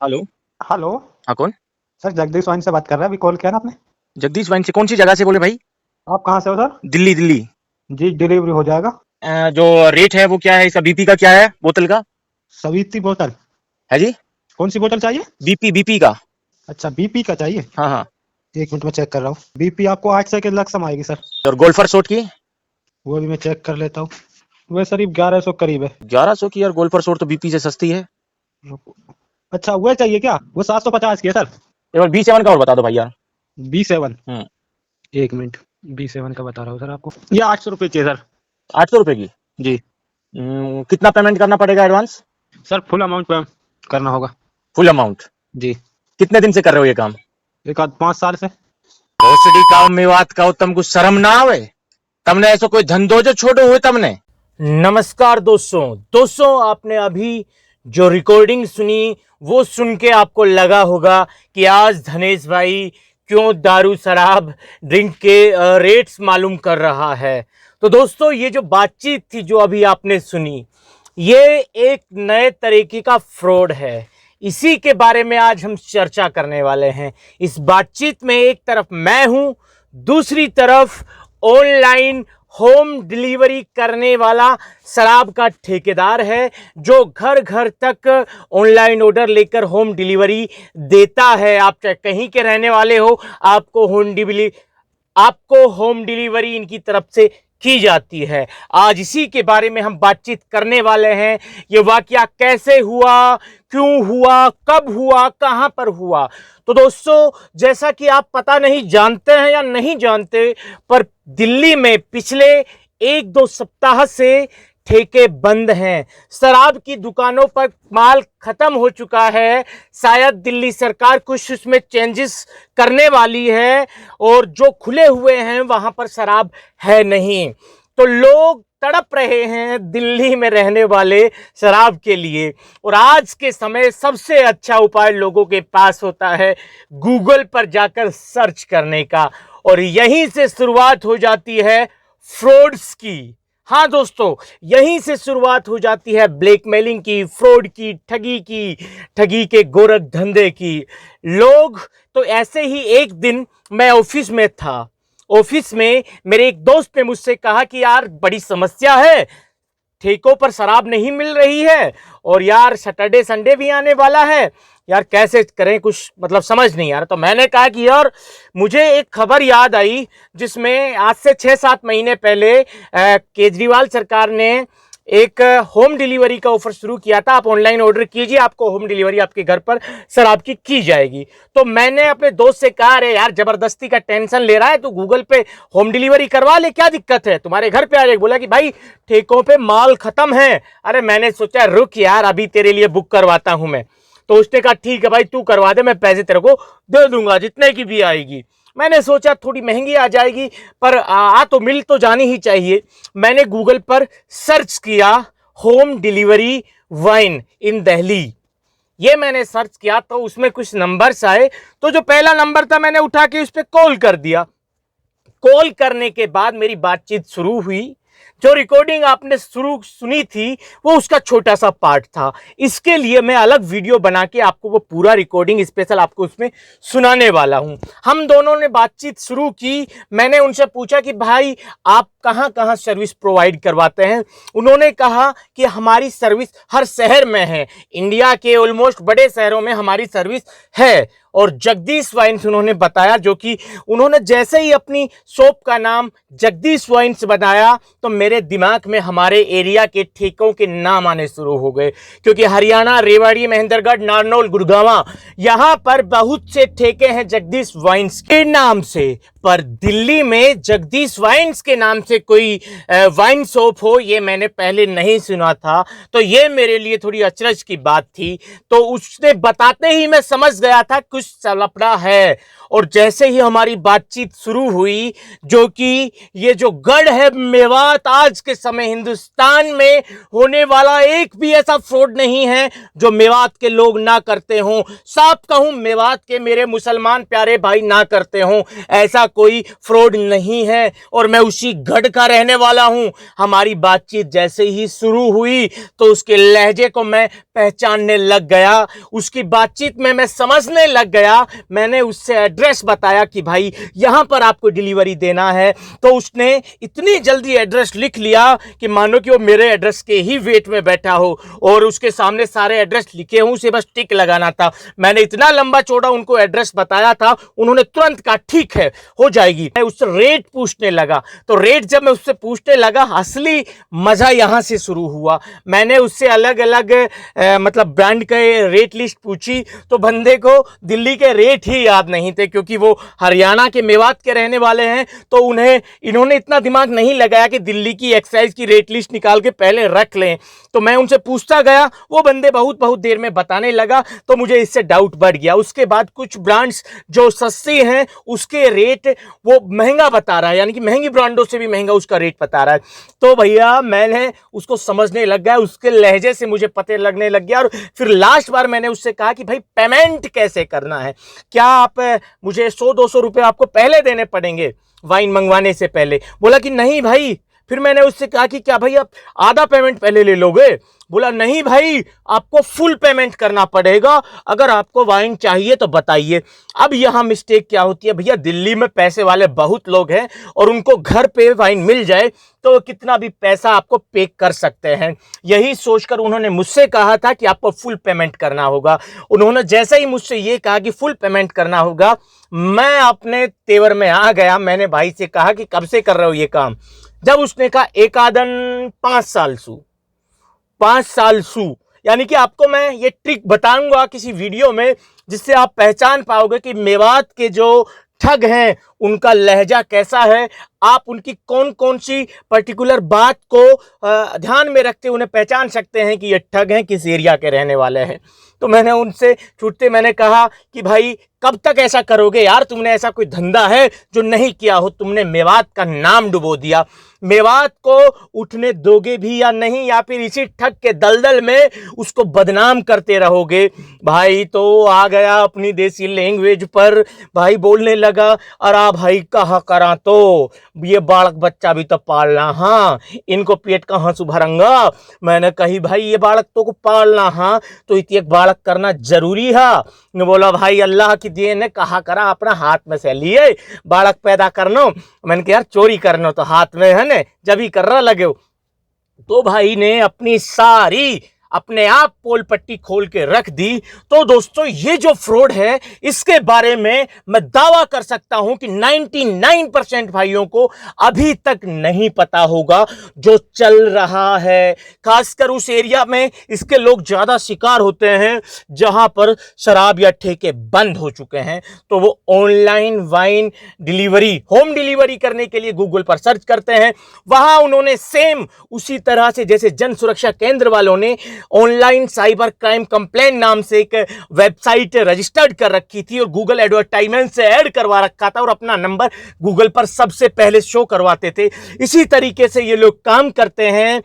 Hello. Hello. हाँ, कौन? Sir Jagdish wine से बात कर रहे हैं, अभी कॉल किया ना आपने। जगदीश वाइन से? कौन सी जगह से बोले भाई? आप कहाँ से हो सर? दिल्ली, दिल्ली। जी डिलीवरी हो जाएगा। जो रेट है वो क्या है इसका? बीपी का क्या है बोतल का? सवीती बोतल। है जी। कौन सी बोतल चाहिए? बीपी, बीपी का। अच्छा बीपी का चाहिए। हाँ हाँ। एक मिनट में चेक कर रहा हूँ। बीपी आपको 8 से के लक्षम आएगी सर। और गोल्फर शॉट की? वो भी मैं चेक कर लेता हूँ। वह करीब 1100 करीब है। 1100 की? यार गोल्फर शॉट तो बीपी से सस्ती है। अच्छा वह चाहिए क्या? वो 750 की है सर। एक बार B7 का और बता दो भाई यार। B7। हम्म। एक मिनट। B7 का बता रहा हूँ सर आपको, ये 800 रुपये चाहिए सर। 800 रुपए की? जी। कितना पेमेंट करना पड़ेगा advance? Sir full amount pay करना होगा। Full amount? जी। कितने दिन से कर रहे हो ये काम? एक आध 5 साल से। भोसड़ी का मेवात का तुमको शर्म ना आवे? तुमने ऐसा कोई धंधो जो छोड़ो हुए तुमने? नमस्कार दोस्तों। आपने अभी जो रिकॉर्डिंग सुनी वो सुन के आपको लगा होगा कि आज धनेश भाई क्यों दारू शराब ड्रिंक के रेट्स मालूम कर रहा है। तो दोस्तों ये जो बातचीत थी जो अभी आपने सुनी, ये एक नए तरीके का फ्रॉड है। इसी के बारे में आज हम चर्चा करने वाले हैं। इस बातचीत में एक तरफ मैं हूं, दूसरी तरफ ऑनलाइन होम डिलीवरी करने वाला शराब का ठेकेदार है, जो घर घर तक ऑनलाइन ऑर्डर लेकर होम डिलीवरी देता है। आप चाहे कहीं के रहने वाले हो, आपको होम डिलीवरी इनकी तरफ से की जाती है। आज इसी के बारे में हम बातचीत करने वाले हैं। ये वाकया कैसे हुआ, क्यों हुआ, कब हुआ, कहां पर हुआ। तो दोस्तों जैसा कि आप पता नहीं जानते हैं या नहीं जानते, पर दिल्ली में पिछले 1-2 सप्ताह से ठेके बंद हैं। शराब की दुकानों पर माल खत्म हो चुका है। शायद दिल्ली सरकार कुछ उसमें चेंजेस करने वाली है और जो खुले हुए हैं वहां पर शराब है नहीं। तो लोग तड़प रहे हैं दिल्ली में रहने वाले शराब के लिए। और आज के समय सबसे अच्छा उपाय लोगों के पास होता है गूगल पर जाकर सर्च करने का, और यहीं से शुरुआत हो जाती है फ्रॉड्स की। हाँ दोस्तों, यहीं से शुरुआत हो जाती है ब्लैकमेलिंग की, फ्रॉड की, ठगी के गोरख धंधे की। लोग तो ऐसे ही, एक दिन मैं ऑफिस में था, ऑफिस में मेरे एक दोस्त ने मुझसे कहा कि यार बड़ी समस्या है, ठेकों पर शराब नहीं मिल रही है और यार सैटरडे संडे भी आने वाला है, यार कैसे करें, कुछ मतलब समझ नहीं आ रहा। तो मैंने कहा कि यार मुझे एक खबर याद आई जिसमें आज से 6-7 महीने पहले केजरीवाल सरकार ने एक होम डिलीवरी का ऑफर शुरू किया था। आप ऑनलाइन ऑर्डर कीजिए, आपको होम डिलीवरी आपके घर पर शराब की जाएगी। तो मैंने अपने दोस्त से कहा, अरे यार जबरदस्ती का टेंशन ले रहा है, तो गूगल पे होम डिलीवरी करवा ले, क्या दिक्कत है, तुम्हारे घर पे आ जाएगी। बोला कि भाई ठेकों पे माल खत्म है। अरे मैंने सोचा रुक यार, अभी तेरे लिए बुक करवाता हूं मैं। तो उसने कहा ठीक है भाई तू करवा दे, मैं पैसे तेरे को दे दूंगा जितने की भी आएगी। मैंने सोचा थोड़ी महंगी आ जाएगी पर तो मिल तो जानी ही चाहिए। मैंने गूगल पर सर्च किया home delivery wine in Delhi, ये मैंने सर्च किया तो उसमें कुछ नंबर्स आए। तो जो पहला नंबर था मैंने उठा के उस पर कॉल कर दिया। कॉल करने के बाद मेरी बातचीत शुरू हुई। जो रिकॉर्डिंग आपने सुनी थी वो उसका छोटा सा पार्ट था। इसके लिए मैं अलग वीडियो बना के आपको वो पूरा रिकॉर्डिंग स्पेशल आपको उसमें सुनाने वाला हूं। हम दोनों ने बातचीत शुरू की। मैंने उनसे पूछा कि भाई आप कहां कहां सर्विस प्रोवाइड करवाते हैं। उन्होंने कहा कि हमारी सर्विस हर शहर में है, इंडिया के ऑलमोस्ट बड़े शहरों में हमारी सर्विस है। और जगदीश वाइन्स उन्होंने बताया, जो कि उन्होंने जैसे ही अपनी शॉप का नाम जगदीश वाइन्स बताया तो मेरे दिमाग में हमारे एरिया के ठेकों के नाम आने शुरू हो गए, क्योंकि हरियाणा, रेवाड़ी, महेंद्रगढ़, नारनौल, गुड़गांव, यहां पर बहुत से ठेके हैं जगदीश वाइन्स के नाम से। पर दिल्ली में जगदीश वाइन्स के नाम से कोई वाइन शॉप हो ये मैंने पहले नहीं सुना था। तो ये मेरे लिए थोड़ी अचरज की बात थी। तो उसने बताते ही मैं समझ गया था कुछ लफड़ा है। और जैसे ही हमारी बातचीत शुरू हुई, जो कि ये जो गढ़ है मेवात, आज के समय हिंदुस्तान में होने वाला एक भी ऐसा फ्रॉड नहीं है जो मेवात के लोग ना करते हों। साफ कहूं मेवात के मेरे मुसलमान प्यारे भाई ना करते हों, ऐसा कोई फ्रॉड नहीं है और मैं उसी गढ़ का रहने वाला हूं। हमारी बातचीत जैसे ही शुरू हुई तो उसके लहजे को मैं पहचानने लग गया, उसकी बातचीत में मैं समझने लग गया। मैंने उससे एड्रेस बताया कि भाई यहां पर आपको डिलीवरी देना है, तो उसने इतनी जल्दी एड्रेस लिख लिया कि मानो कि वो मेरे एड्रेस के ही वेट में बैठा हो और उसके सामने सारे एड्रेस लिखे हों, उसे बस टिक लगाना था। मैंने इतना लंबा चौड़ा उनको एड्रेस बताया था, उन्होंने तुरंत कहा ठीक है हो जाएगी। मैं उससे रेट पूछने लगा, तो रेट जब मैं उससे पूछने लगा, असली मजा यहां से शुरू हुआ। मैंने उससे अलग अलग मतलब ब्रांड के रेट लिस्ट पूछी तो बंदे को दिल्ली के रेट ही याद नहीं थे, क्योंकि वो हरियाणा के मेवात के रहने वाले हैं, तो इन्होंने इतना दिमाग नहीं लगाया कि दिल्ली की एक्साइज की रेट लिस्ट निकाल के पहले रख लें। तो मैं उनसे पूछता गया, वो बंदे बहुत देर में बताने लगा, तो मुझे इससे डाउट बढ़ गया। उसके बाद कुछ ब्रांड्स जो सस्ती हैं उसके रेट वो महंगा बता रहा है, यानी कि महंगी ब्रांडों से भी महंगा उसका रेट बता रहा है। तो भैया मैंने उसको समझने लग गया, उसके लहजे से मुझे पता लगने लग गया। और फिर लास्ट बार मैंने उससे कहा कि भाई पेमेंट कैसे करना है, क्या आप मुझे 100-200 रुपए आपको पहले देने पड़ेंगे वाइन मंगवाने से पहले? बोला कि नहीं भाई। फिर मैंने उससे कहा कि क्या भाई आप आधा पेमेंट पहले ले लोगे? बोला नहीं भाई, आपको फुल पेमेंट करना पड़ेगा, अगर आपको वाइन चाहिए तो बताइए। अब यहां मिस्टेक क्या होती है भैया, दिल्ली में पैसे वाले बहुत लोग हैं और उनको घर पे वाइन मिल जाए तो कितना भी पैसा आपको पे कर सकते हैं। यही सोचकर उन्होंने मुझसे कहा था कि आपको फुल पेमेंट करना होगा। उन्होंने जैसे ही मुझसे ये कहा कि फुल पेमेंट करना होगा, मैं अपने तेवर में आ गया। मैंने भाई से कहा कि कब से कर रहे हो ये काम? जब उसने कहा एक आदन 5 साल सू, यानी कि आपको मैं ये ट्रिक बताऊंगा किसी वीडियो में, जिससे आप पहचान पाओगे कि मेवात के जो ठग हैं उनका लहजा कैसा है। आप उनकी कौन कौन सी पर्टिकुलर बात को ध्यान में रखते उन्हें पहचान सकते हैं कि ये ठग हैं, किस एरिया के रहने वाले हैं। तो मैंने उनसे छूटते मैंने कहा कि भाई कब तक ऐसा करोगे यार, तुमने ऐसा कोई धंधा है जो नहीं किया हो? तुमने मेवात का नाम डुबो दिया, मेवात को उठने दोगे भी या नहीं, या फिर इसी ठग के दलदल में उसको बदनाम करते रहोगे? भाई तो आ गया अपनी देसी लैंग्वेज पर, भाई बोलने लगा, अरे भाई कहा करा तो ये बालक बच्चा भी तो पालना, हाँ इनको पेट कहाँ से भरंगा? मैंने कही भाई ये बालक तो को पालना, हाँ तो एक बालक करना जरूरी है। ने बोला भाई अल्लाह की दिए ने कहा करा अपना हाथ में से लिए बालक पैदा करना। मैंने कहा यार चोरी करना तो हाथ में है ने, जब ही कर रहा लगे हो। तो भाई ने अपनी सारी अपने आप पोल पट्टी खोल के रख दी। तो दोस्तों ये जो फ्रॉड है इसके बारे में मैं दावा कर सकता हूं कि 99% भाइयों को अभी तक नहीं पता होगा जो चल रहा है। खासकर उस एरिया में इसके लोग ज्यादा शिकार होते हैं जहां पर शराब या ठेके बंद हो चुके हैं। तो वो online wine delivery, home delivery करने के लिए गूगल पर सर्च करते हैं। वहां उन्होंने सेम उसी तरह से जैसे जन सुरक्षा केंद्र वालों ने ऑनलाइन साइबर क्राइम कंप्लेन नाम से एक वेबसाइट रजिस्टर्ड कर रखी थी और गूगल एडवर्टाइजमेंट से ऐड करवा रखा था और अपना नंबर गूगल पर सबसे पहले शो करवाते थे। इसी तरीके से ये लोग काम करते हैं।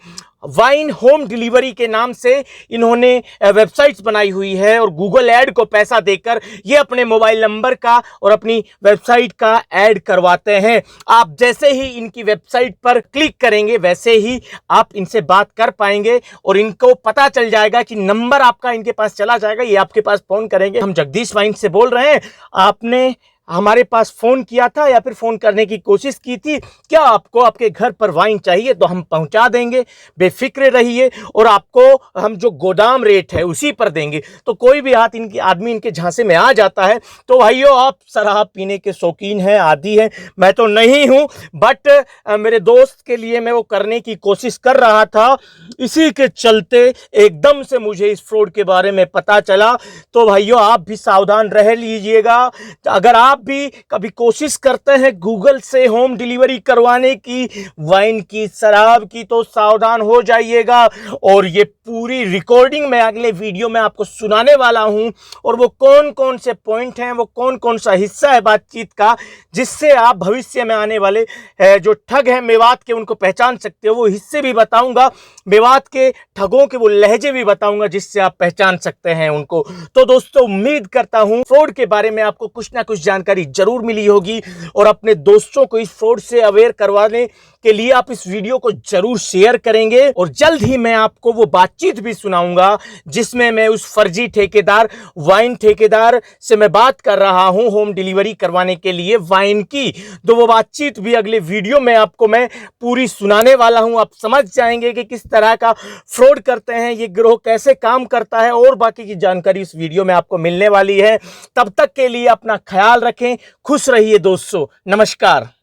वाइन होम डिलीवरी के नाम से इन्होंने वेबसाइट्स बनाई हुई है और गूगल ऐड को पैसा देकर ये अपने मोबाइल नंबर का और अपनी वेबसाइट का ऐड करवाते हैं। आप जैसे ही इनकी वेबसाइट पर क्लिक करेंगे वैसे ही आप इनसे बात कर पाएंगे और इनको पता चल जाएगा कि नंबर आपका इनके पास चला जाएगा, ये आपके पास फोन करेंगे। हम जगदीश वाइन से बोल रहे हैं, आपने हमारे पास फोन किया था या फिर फोन करने की कोशिश की थी, क्या आपको आपके घर पर वाइन चाहिए तो हम पहुंचा देंगे, बेफिक्र रहिए। और आपको हम जो गोदाम रेट है उसी पर देंगे। तो कोई भी आदमी इनके झांसे में आ जाता है तो भाइयों आप शराब पीने के शौकीन हैं, आदी हैं, मैं तो नहीं हूं, बट मेरे दोस्त के लिए मैं वो करने की कोशिश कर रहा था। इसी के चलते एकदम से मुझे इस फ्रॉड के बारे में पता चला। तो भाइयों आप भी सावधान रह लीजिएगा। अगर आप भी कभी कोशिश करते हैं गूगल से होम डिलीवरी करवाने की वाइन की, शराब की, तो सावधान हो जाइएगा। और ये पूरी रिकॉर्डिंग मैं अगले वीडियो में आपको सुनाने वाला हूं और वो कौन कौन से पॉइंट हैं, वो कौन कौन सा हिस्सा है बातचीत का, जिससे आप भविष्य में आने वाले जो ठग हैं मेवात के उनको पहचान सकते हो। वो हिस्से भी बताऊंगा, मेवात के ठगों के वो लहजे भी बताऊंगा जिससे आप पहचान सकते हैं उनको। तो दोस्तों उम्मीद करता हूं फ्रॉड के बारे में आपको कुछ ना कुछ जानकारी जानकारी जरूर मिली होगी और अपने दोस्तों को इस फ्रॉड से अवेयर करवाने के लिए आप इस वीडियो को जरूर शेयर करेंगे। और जल्द ही मैं आपको वो बातचीत भी सुनाऊंगा जिसमें मैं उस फर्जी ठेकेदार, वाइन ठेकेदार से मैं बात कर रहा हूं होम डिलीवरी करवाने के लिए वाइन की। तो वो बातचीत भी अगले वीडियो में आपको मैं पूरी सुनाने वाला हूं। आप समझ जाएंगे कि किस तरह का फ्रॉड करते हैं, ये गिरोह कैसे काम करता है, और बाकी की जानकारी इस वीडियो में आपको मिलने वाली है। तब तक के लिए अपना ख्याल रखें, खुश रहिए दोस्तों, नमस्कार।